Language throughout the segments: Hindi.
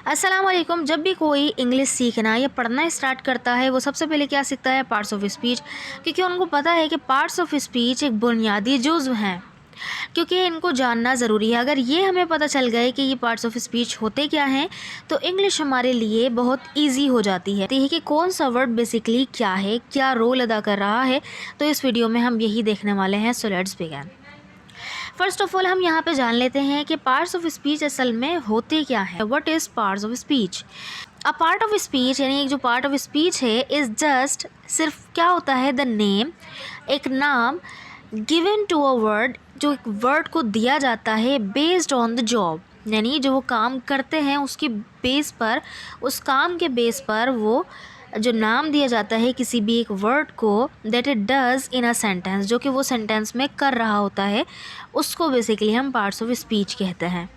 अस्सलाम वालेकुम। जब भी कोई इंग्लिश सीखना या पढ़ना स्टार्ट करता है वो सबसे पहले क्या सीखता है? Parts of speech. क्योंकि उनको पता है कि पार्ट्स ऑफ स्पीच एक बुनियादी जुज़्व हैं, क्योंकि इनको जानना ज़रूरी है। अगर ये हमें पता चल गए कि ये पार्ट्स ऑफ स्पीच होते क्या हैं तो इंग्लिश हमारे लिए बहुत ईजी हो जाती है कि कौन सा वर्ड बेसिकली क्या है, क्या रोल अदा कर रहा है। तो इस वीडियो में हम यही देखने वाले हैं। So let's begin. First of all हम यहाँ पे जान लेते हैं कि पार्ट्स ऑफ स्पीच असल में होते क्या है। What is parts of speech? A part of speech यानी एक जो पार्ट ऑफ स्पीच है इज़ जस्ट सिर्फ क्या होता है? द नेम, एक नाम गिवन टू अ वर्ड, जो एक वर्ड को दिया जाता है बेस्ड ऑन द जॉब, यानी जो वो काम करते हैं उसकी बेस पर, उस काम के बेस पर वो जो नाम दिया जाता है किसी भी एक वर्ड को that it does in a sentence, जो कि वो सेंटेंस में कर रहा होता है, उसको बेसिकली हम पार्ट्स ऑफ स्पीच कहते हैं।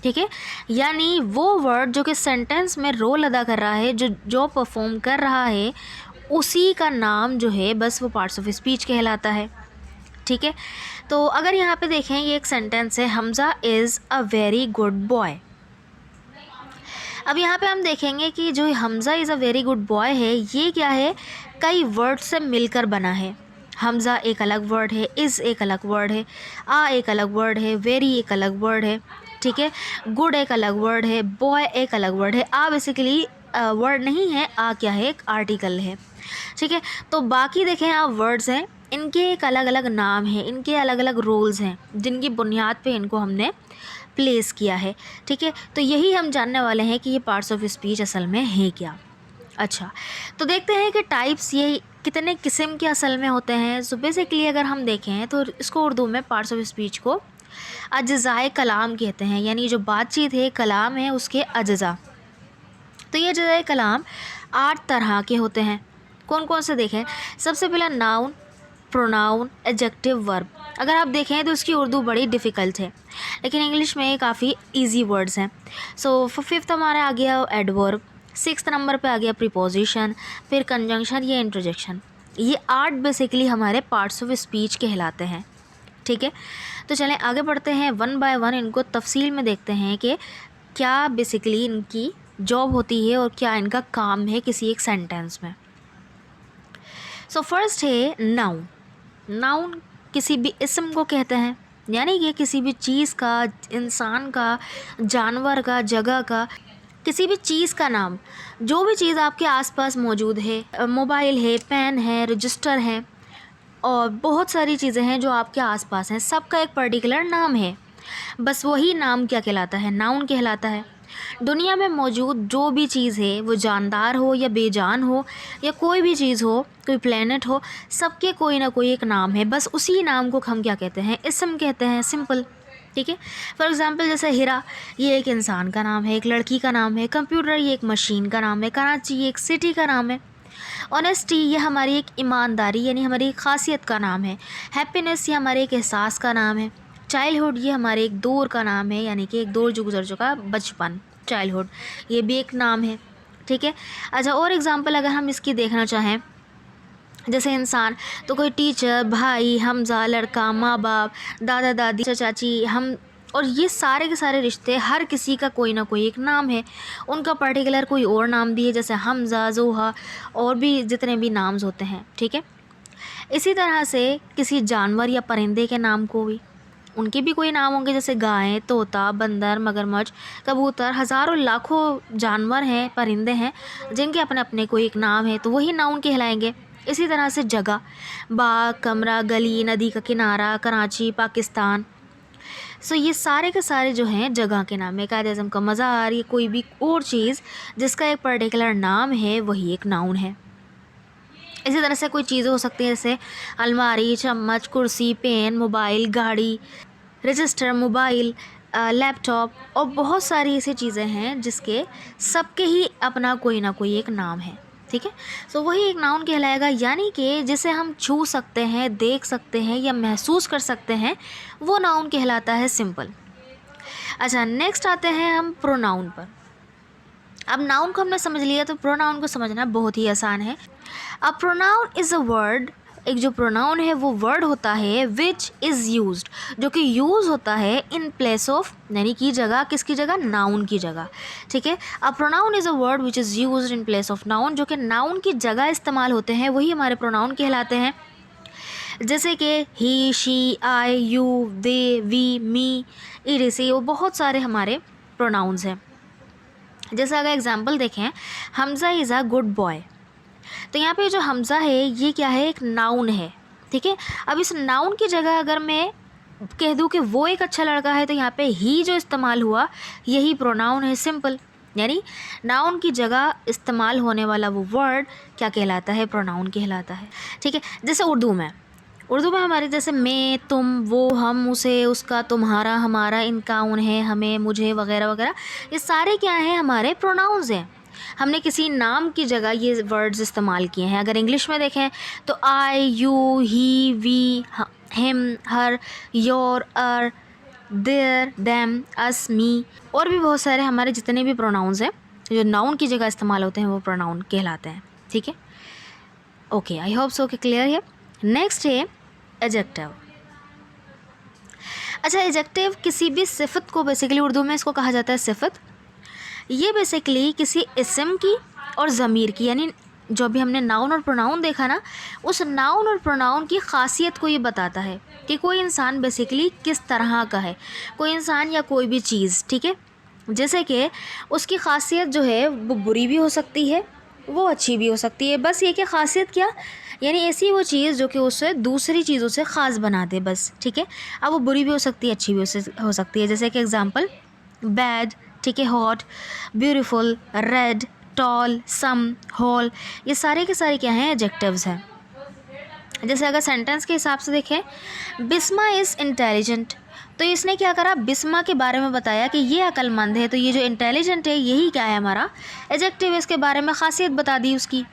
ठीक है, यानी वो वर्ड जो कि सेंटेंस में रोल अदा कर रहा है, जो जो परफॉर्म कर रहा है, उसी का नाम जो है बस वो पार्ट्स ऑफ स्पीच कहलाता है। ठीक है, तो अगर यहाँ पे देखें, ये एक सेंटेंस है, Hamza is a very good boy. अब यहाँ पे हम देखेंगे कि जो Hamza is a very good boy है, ये क्या है? कई वर्ड से मिलकर बना है। हमज़ा एक अलग वर्ड है, इज़ एक अलग वर्ड है, आ एक अलग वर्ड है, वेरी एक अलग वर्ड है। ठीक है, गुड एक अलग वर्ड है, बॉय एक अलग वर्ड है। आ बेसिकली वर्ड नहीं है, आ क्या है? एक आर्टिकल है। ठीक है, तो बाकी देखें आप वर्ड्स हैं, इनके एक अलग अलग नाम हैं, इनके अलग अलग रोल्स हैं, जिनकी बुनियाद पे इनको हमने प्लेस किया है। ठीक है, तो यही हम जानने वाले हैं कि ये पार्ट्स ऑफ स्पीच असल में है क्या। अच्छा, तो देखते हैं कि टाइप्स ये कितने किस्म के असल में होते हैं। सो बेसिकली अगर हम देखें तो इसको उर्दू में पार्ट्स ऑफ स्पीच को अज्ज़ाए कलाम कहते हैं, यानी जो बातचीत है, कलाम है, उसके अज्ज़ा। तो ये अज्ज़ाए कलाम 8 तरह के होते हैं। कौन कौन से देखें? सबसे पहला नाउन, प्रोनाउन, एडजेक्टिव, वर्ब। अगर आप देखें तो इसकी उर्दू बड़ी डिफ़िकल्ट है, लेकिन इंग्लिश में काफ़ी इजी वर्ड्स हैं। सो फिफ्थ हमारा आ गया एडवर्ब, सिक्स्थ नंबर पे आ गया प्रीपोजिशन, फिर कंजंक्शन या इंटरजेक्शन। ये 8 बेसिकली हमारे पार्ट्स ऑफ स्पीच कहलाते हैं। ठीक है, तो चलें आगे बढ़ते हैं, वन बाय वन इनको तफसील में देखते हैं कि क्या बेसिकली इनकी जॉब होती है और क्या इनका काम है किसी एक सेंटेंस में। सो फर्स्ट है नाउन। नाउन किसी भी इस्म को कहते हैं, यानी कि किसी भी चीज़ का, इंसान का, जानवर का, जगह का, किसी भी चीज़ का नाम। जो भी चीज़ आपके आसपास मौजूद है, मोबाइल है, पेन है, रजिस्टर है, और बहुत सारी चीज़ें हैं जो आपके आसपास हैं, सबका एक पर्टिकुलर नाम है। बस वही नाम क्या कहलाता है? नाउन कहलाता है। दुनिया में मौजूद जो भी चीज़ है, वो जानदार हो या बेजान हो, या कोई भी चीज़ हो, कोई प्लेनेट हो, सबके कोई ना कोई एक नाम है। बस उसी नाम को हम क्या कहते हैं? इस्म कहते हैं, सिंपल। ठीक है, फॉर एग्ज़ाम्पल जैसे हीरा, ये एक इंसान का नाम है, एक लड़की का नाम है। कंप्यूटर, ये एक मशीन का नाम है। कराची, ये एक सिटी का नाम है। ऑनेस्टी, ये हमारी एक ईमानदारी यानी हमारी एक खासियत का नाम है। हैप्पीनेस, ये हमारे एक एहसास का नाम है। चाइल्डहुड, ये हमारे एक दौर का नाम है, यानी कि एक दौर जो गुजर चुका, बचपन, चाइल्डहुड, ये भी एक नाम है। ठीक है, अच्छा और एग्जांपल अगर हम इसकी देखना चाहें, जैसे इंसान तो कोई टीचर, भाई, हमज़ा, लड़का, माँ बाप, दादा दादी, चाचा चाची, हम, और ये सारे के सारे रिश्ते, हर किसी का कोई ना कोई एक नाम है। उनका पर्टिकुलर कोई और नाम भी है, जैसे हमज़ा, जोहा, और भी जितने भी नाम्स होते हैं। ठीक है, इसी तरह से किसी जानवर या परिंदे के नाम को भी, उनके भी कोई नाम होंगे, जैसे गाय, तोता, बंदर, मगरमच्छ, कबूतर, हज़ारों लाखों जानवर हैं, परिंदे हैं, जिनके अपने अपने कोई एक नाम है, तो वही नाउन कहलाएंगे। इसी तरह से जगह, बाग, कमरा, गली, नदी का किनारा, कराची, पाकिस्तान। सो ये सारे के सारे जो हैं जगह के नाम है। कायद-ए-आज़म का मज़ार, ये कोई भी और चीज़ जिसका एक पर्टिकुलर नाम है, वही एक नाउन है। इसी तरह से कोई चीज़ें हो सकती हैं, जैसे अलमारी, चम्मच, कुर्सी, पेन, मोबाइल, गाड़ी, रजिस्टर, मोबाइल, लैपटॉप, और बहुत सारी ऐसी चीज़ें हैं जिसके सबके ही अपना कोई ना कोई एक नाम है। ठीक है, सो वही एक नाउन कहलाएगा, यानी कि जिसे हम छू सकते हैं, देख सकते हैं या महसूस कर सकते हैं, वो नाउन कहलाता है, सिंपल। अच्छा, नेक्स्ट आते हैं हम प्रोनाउन पर। अब नाउन को हमने समझ लिया, तो प्रोनाउन को समझना बहुत ही आसान है। A pronoun is a word एक जो प्रोनाउन है वो वर्ड होता है विच इज़ यूज्ड, जो कि यूज़ होता है इन प्लेस ऑफ, यानी कि जगह, किसकी जगह, नाउन की जगह। ठीक है, a pronoun is a word which is used in place of noun, जो कि नाउन की जगह इस्तेमाल होते हैं, वही हमारे प्रोनाउन कहलाते हैं। जैसे कि he, she, I, you, they, we, me, it, से, वो बहुत सारे हमारे प्रोनाउंस हैं। जैसे अगर एग्जांपल देखें, Hamza is a good boy, तो यहाँ पे जो हमज़ा है ये क्या है, एक नाउन है। ठीक है, अब इस नाउन की जगह अगर मैं कह दूँ कि वो एक अच्छा लड़का है, तो यहाँ पे ही जो इस्तेमाल हुआ यही प्रोनाउन है, सिंपल। यानी नाउन की जगह इस्तेमाल होने वाला वो वर्ड क्या कहलाता है, प्रोनाउन कहलाता है। ठीक है, जैसे उर्दू में हमारे जैसे मैं, तुम, वो, हम, उसे, उसका, तुम्हारा, हमारा, इनका, उन्हें, हमें, मुझे वगैरह वगैरह, ये सारे क्या हैं, हमारे प्रोनाउंस हैं। हमने किसी नाम की जगह ये वर्ड्स इस्तेमाल किए हैं। अगर इंग्लिश में देखें तो I, you, he, we, him, her, your, our, their, them, us, me, और भी बहुत सारे हमारे जितने भी प्रोनाउंस हैं जो नाउन की जगह इस्तेमाल होते हैं वो प्रोनाउन कहलाते हैं। ठीक है, ओके, आई होप सो कि क्लियर है। नेक्स्ट है एडजेक्टिव। अच्छा, एडजेक्टिव किसी भी सिफत को, बेसिकली उर्दू में इसको कहा जाता है सिफत। ये बेसिकली किसी इस्म की और ज़मीर की, यानी जो भी हमने नाउन और प्रोनाउन देखा ना, उस नाउन और प्रोनाउन की खासियत को ये बताता है कि कोई इंसान बेसिकली किस तरह का है, कोई इंसान या कोई भी चीज़। ठीक है, जैसे कि उसकी खासियत जो है वो बुरी भी हो सकती है, वो अच्छी भी हो सकती है। बस ये कि खासियत क्या, यानी ऐसी वो चीज़ जो कि उससे दूसरी चीज़ों से ख़ास बना दे बस। ठीक है, अब वो बुरी भी हो सकती है, अच्छी भी हो सकती है। जैसे कि एग्ज़ाम्पल, बैड, ठीक है, हॉट, ब्यूटीफुल, रेड, टॉल, सम, होल, ये सारे के सारे क्या हैं, एडजेक्टिव्स हैं। जैसे अगर सेंटेंस के हिसाब से देखें, बिस्मा इज़ इंटेलिजेंट, तो इसने क्या करा, बिस्मा के बारे में बताया कि ये अक्लमंद है, तो ये जो इंटेलिजेंट है यही क्या है, हमारा एडजेक्टिव, इसके बारे में खासियत बता दी उसकी।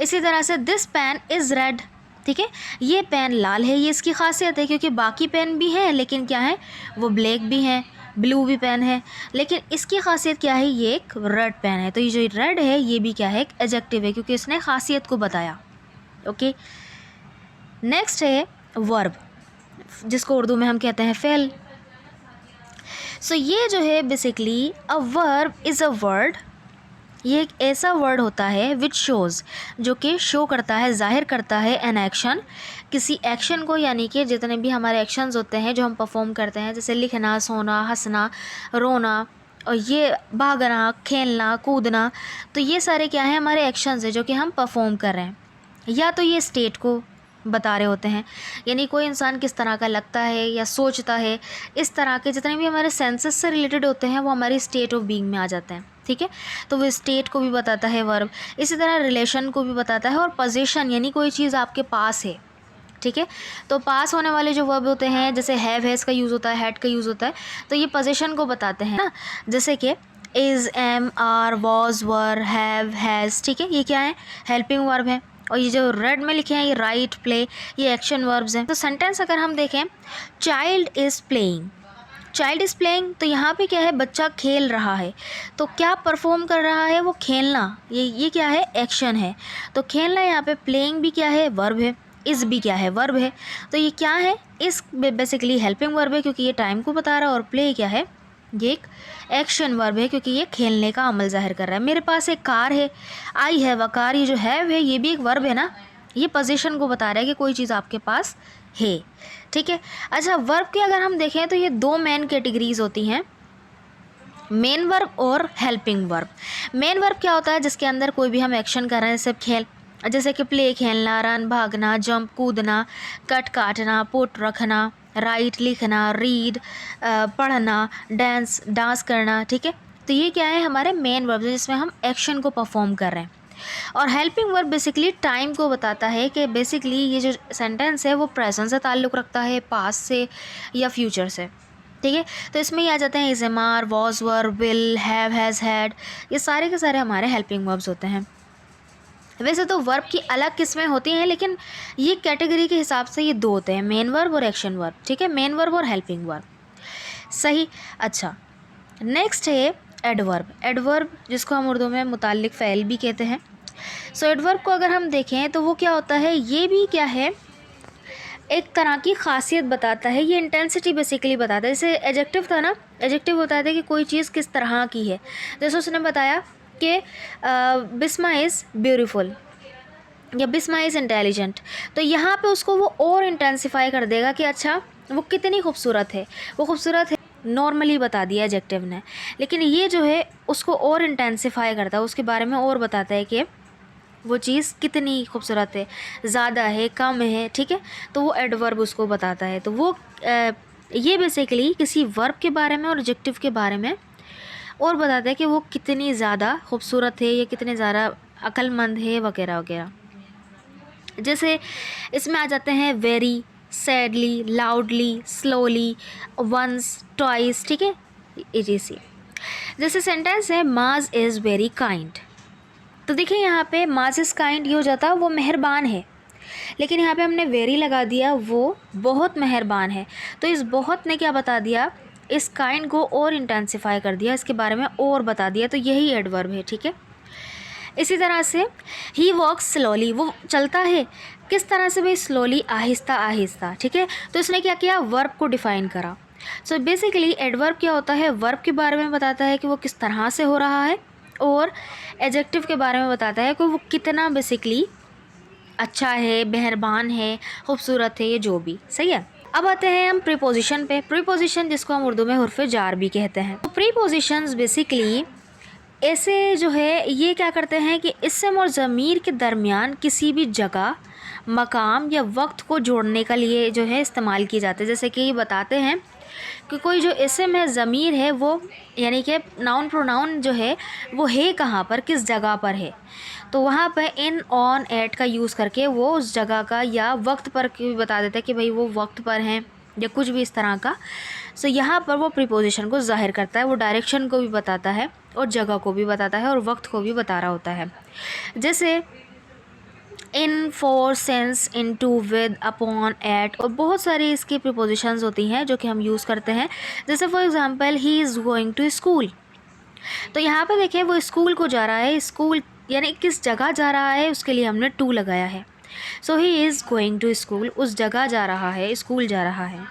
इसी तरह से दिस पेन इज़ रेड, ठीक है, ये पेन लाल है, ये इसकी खासियत है, क्योंकि बाकी पेन भी हैं लेकिन क्या है, वो ब्लैक भी हैं, ब्लू भी पेन है, लेकिन इसकी खासियत क्या है, ये एक रेड पेन है। तो ये जो रेड है ये भी क्या है, एक एडजेक्टिव है, क्योंकि इसने खासियत को बताया। ओके, नेक्स्ट है वर्ब, जिसको उर्दू में हम कहते हैं फ़ेल। सो ये जो है basically a verb is a word, ये एक ऐसा वर्ड होता है विच शोज़, जो कि शो करता है, जाहिर करता है एन एक्शन, किसी एक्शन को, यानी कि जितने भी हमारे एक्शंस होते हैं जो हम परफॉर्म करते हैं, जैसे लिखना, सोना, हंसना, रोना, और ये भागना, खेलना, कूदना, तो ये सारे क्या हैं, हमारे एक्शंस हैं जो कि हम परफॉर्म कर रहे हैं। या तो ये स्टेट को बता रहे होते हैं, यानी कोई इंसान किस तरह का लगता है या सोचता है, इस तरह के जितने भी हमारे सेंसेस से रिलेटेड होते हैं वो हमारी स्टेट ऑफ बीइंग में आ जाते हैं। ठीक है, तो वो स्टेट को भी बताता है वर्ब। इसी तरह रिलेशन को भी बताता है, और पोजीशन, यानी कोई चीज़ आपके पास है। ठीक है, तो पास होने वाले जो वर्ब होते हैं, जैसे हैव, हैज़ का यूज़ होता है, हैड का यूज़ होता है, तो ये पोजीशन को बताते हैं ना। जैसे कि is, am, are, was, were, have, has, ठीक है, ये क्या है, हेल्पिंग वर्ब है। और ये जो रेड में लिखे हैं ये राइट, प्ले, ये एक्शन वर्ब्स हैं। तो सेंटेंस अगर हम देखें, child is playing, child is playing, तो यहाँ पे क्या है, बच्चा खेल रहा है, तो क्या परफॉर्म कर रहा है, वो खेलना, ये क्या है, एक्शन है। तो खेलना यहाँ पे, प्लेइंग भी क्या है, वर्ब है, इज़ भी क्या है, वर्ब है। तो ये क्या है, इस बेसिकली हेल्पिंग वर्ब है क्योंकि ये टाइम को बता रहा है, और प्ले क्या है, ये एक एक्शन वर्ब है क्योंकि ये खेलने का अमल जाहिर कर रहा है। मेरे पास एक कार है, आई हैव अ कार, ये जो हैव है ये भी एक वर्ब है ना, ये पोजीशन को बता रहा है कि कोई चीज़ आपके पास है। ठीक है, अच्छा, वर्ब के अगर हम देखें तो ये दो मेन कैटेगरीज होती हैं, मेन वर्ब और हेल्पिंग वर्ब। मेन वर्ब क्या होता है, जिसके अंदर कोई भी हम एक्शन कर रहे हैं, सिर्फ खेल, जैसे कि प्ले खेलना, रन भागना, जंप कूदना, कट काटना, पुट रखना, राइट लिखना, रीड पढ़ना, डांस करना। ठीक है, तो ये क्या है, हमारे मेन वर्ब जिसमें हम एक्शन को परफॉर्म कर रहे हैं। और हेल्पिंग वर्ब बेसिकली टाइम को बताता है कि बेसिकली ये जो सेंटेंस है वो प्रेजेंट से ताल्लुक़ रखता है, पास्ट से या फ्यूचर से। ठीक है, तो इसमें ये आ जाते हैं is, am, are, was, were, will, have, has, had, ये सारे के सारे हमारे हेल्पिंग वर्ब्स होते हैं। वैसे तो वर्ब की अलग किस्में होती हैं, लेकिन ये कैटेगरी के हिसाब से ये दो होते हैं, मेन वर्ब और एक्शन वर्ब। ठीक है, मेन वर्ब और हेल्पिंग वर्ब, सही। अच्छा, नेक्स्ट है एडवर्ब। एडवर्ब जिसको हम उर्दू में मुताल्लिक फ़ैल भी कहते हैं। सो एडवर्ब को अगर हम देखें तो वो क्या होता है, ये भी क्या है, एक तरह की खासियत बताता है, ये इंटेंसिटी बेसिकली बताता है। जैसे एडजेक्टिव था ना, एडजेक्टिव बताता है कि कोई चीज़ किस तरह की है। जैसे उसने बताया कि बिस्मा इज़ ब्यूटीफुल या बिस्मा इज़ इंटेलिजेंट, तो यहाँ पे उसको वो और इंटेंसिफाई कर देगा कि अच्छा वो कितनी खूबसूरत है, वो खूबसूरत है नॉर्मली बता दिया एडजेक्टिव ने, लेकिन ये जो है उसको और इंटेंसिफाई करता है, उसके बारे में और बताता है कि वो चीज़ कितनी खूबसूरत है, ज़्यादा है, कम है, ठीक है। तो वो एडवर्ब उसको बताता है। तो वो ये बेसिकली किसी वर्ब के बारे में और एडजेक्टिव के बारे में और बताता है कि वो कितनी ज़्यादा खूबसूरत है या कितने ज़्यादा अक्लमंद है वगैरह वगैरह। जैसे इसमें आ जाते हैं very, sadly, loudly, slowly, once, twice, ठीक है, etc। जैसे सेंटेंस है माज इज़ वेरी काइंड, तो देखिए यहाँ पे माज इज़ काइंड ये हो जाता वो मेहरबान है, लेकिन यहाँ पे हमने वेरी लगा दिया, वो बहुत मेहरबान है। तो इस बहुत ने क्या बता दिया, इस काइंड को और इंटेंसिफाई कर दिया, इसके बारे में और बता दिया, तो यही एडवर्ब है, ठीक है। इसी तरह से ही वॉक्स स्लोली, वो चलता है किस तरह से भाई, स्लोली, आहिस्ता आहिस्ता, ठीक है। तो इसने क्या किया, वर्ब को डिफ़ाइन करा। सो बेसिकली एडवर्ब क्या होता है, वर्ब के बारे में बताता है कि वो किस तरह से हो रहा है, और एडजेक्टिव के बारे में बताता है कि वो कितना बेसिकली अच्छा है, मेहरबान है, खूबसूरत है, ये जो भी सही है। अब आते हैं हम प्रीपोजिशन पे। प्रीपोजिशन जिसको हम उर्दू में हुर्फ़े जार भी कहते हैं। तो प्रीपोजिशंस बेसिकली ऐसे जो है ये क्या करते हैं कि इस्म और ज़मीर के दरमियान किसी भी जगह, मकाम या वक्त को जोड़ने के लिए जो है इस्तेमाल किए जाते हैं। जैसे कि ये बताते हैं कि कोई जो इस्म है, ज़मीर है, वो यानी कि नाउन प्रोनाउन जो है वो है कहाँ पर, किस जगह पर है, तो वहाँ पर इन, ऑन, एट का यूज़ करके वो उस जगह का या वक्त पर बता देते हैं कि भाई वो वक्त पर हैं या कुछ भी इस तरह का। सो यहाँ पर वो प्रीपोजिशन को ज़ाहिर करता है, वो डायरेक्शन को भी बताता है और जगह को भी बताता है और वक्त को भी बता रहा होता है। जैसे in, for, since, into, with, upon, at, और बहुत सारी इसकी प्रीपोजिशंस होती हैं जो कि हम यूज़ करते हैं। जैसे for example he is going to school, तो यहाँ पे देखें वो स्कूल को जा रहा है, स्कूल यानी किस जगह जा रहा है उसके लिए हमने टू लगाया है। So he is going to school, उस जगह जा रहा है, स्कूल जा रहा है।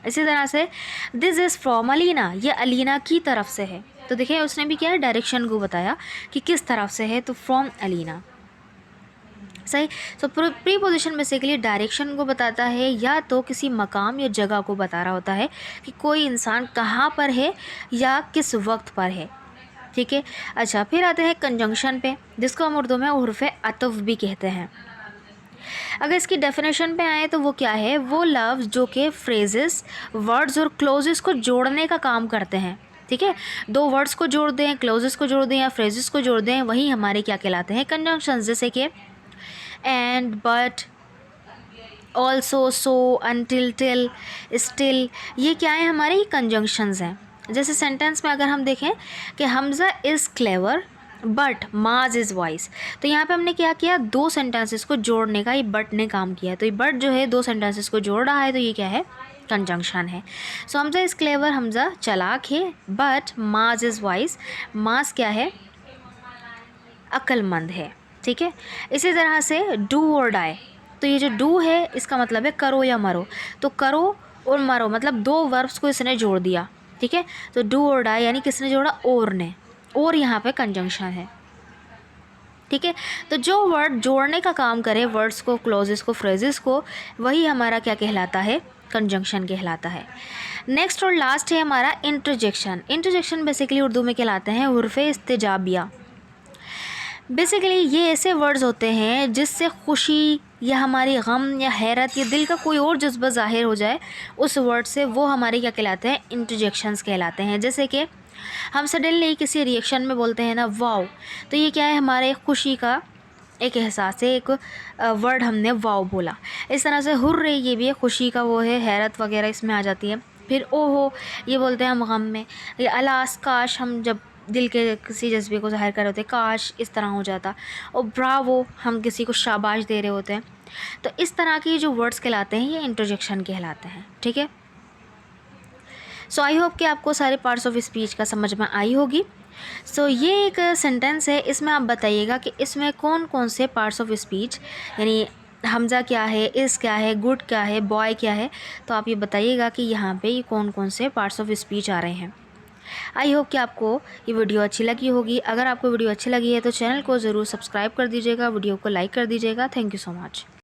इसी तरह से दिस इज़ फ्रॉम अलीना, ये अलीना की तरफ से है, तो देखिए उसने भी क्या है, डायरेक्शन को बताया कि किस तरफ से है, तो फ्रॉम अलीना, सही। सो प्रीपोजिशन बेसिकली डायरेक्शन को बताता है या तो किसी मकाम या जगह को बता रहा होता है कि कोई इंसान कहाँ पर है या किस वक्त पर है, ठीक है। अच्छा, फिर आते हैं कंजंक्शन पे, जिसको हम उर्दू में हुर्फ़े अतफ़ भी कहते हैं। अगर इसकी डेफिनेशन पे आए तो वो क्या है, वो लफ्ज़ जो कि फ्रेजेस, वर्ड्स और क्लोजेस को जोड़ने का काम करते हैं, ठीक है। दो वर्ड्स को जोड़ दें, क्लोजेस को जोड़ दें या फ्रेजेस को जोड़ दें, वही हमारे क्या कहलाते हैं, कंजंक्शंस। जैसे कि and, but, also, so, until, till, still, ये क्या है, हमारे कंजंक्शंस हैं। जैसे सेंटेंस में अगर हम देखें कि हमज़ा इज़ क्लेवर बट माज इज़ वाइस, तो यहाँ पे हमने क्या किया, दो सेंटेंसेस को जोड़ने का ये बट ने काम किया है। तो ये बट जो है दो सेंटेंसेस को जोड़ रहा है, तो ये क्या है, कंजंक्शन है। सो हमज़ा इज़ क्लेवर, हमज़ा चालाक है, बट माज इज़ वाइस, माज क्या है, अक्लमंद है, ठीक है। इसी तरह से डू और डाई, तो ये जो डू है इसका मतलब है करो या मरो, तो करो और मरो मतलब दो वर्ब्स को इसने जोड़ दिया, ठीक है। तो डू और डाई यानी किसने जोड़ा, और ने, और यहाँ पे कंजंक्शन है, ठीक है। तो जो वर्ड जोड़ने का काम करे, वर्ड्स को, क्लोजेस को, फ्रेजेस को, वही हमारा क्या कहलाता है, कंजंक्शन कहलाता है। नेक्स्ट और लास्ट है हमारा इंटरजेक्शन। इंटरजेक्शन बेसिकली उर्दू में कहलाते हैं हुर्फ़े इस्तिजाबिया। बेसिकली ये ऐसे वर्ड्स होते हैं जिससे खुशी या हमारी गम या हैरत या दिल का कोई और जज्बा ज़ाहिर हो जाए उस वर्ड से, वो हमारे क्या कहलाते हैं, इंटरजेक्शंस कहलाते हैं। जैसे कि हम सडनली किसी रिएक्शन में बोलते हैं ना वाओ, तो ये क्या है, हमारे खुशी का एक एहसास है, एक वर्ड हमने वाओ बोला। इस तरह से हुर्रे, ये भी है खुशी का वो है, हैरत वगैरह इसमें आ जाती है। फिर ओहो, ये बोलते हैं हम गम में। या अलास, काश, हम जब दिल के किसी जज्बे को ज़ाहिर कर रहे होते हैं, काश इस तरह हो जाता। और ब्रावो, हम किसी को शाबाश दे रहे होते हैं। तो इस तरह के जो वर्ड्स कहलाते हैं ये इंटरजेक्शन कहलाते हैं, ठीक है। सो आई होप कि आपको सारे पार्ट्स ऑफ स्पीच का समझ में आई होगी। ये एक सेंटेंस है, इसमें आप बताइएगा कि इसमें कौन कौन से पार्ट्स ऑफ स्पीच, यानी हमज़ा क्या है, इज़ क्या है, गुड क्या है, बॉय क्या है, तो आप ये बताइएगा कि यहाँ पे ये कौन कौन से पार्ट्स ऑफ स्पीच आ रहे हैं। आई होप कि आपको ये वीडियो अच्छी लगी होगी। अगर आपको वीडियो अच्छी लगी है तो चैनल को ज़रूर सब्सक्राइब कर दीजिएगा, वीडियो को लाइक कर दीजिएगा। Thank you so much.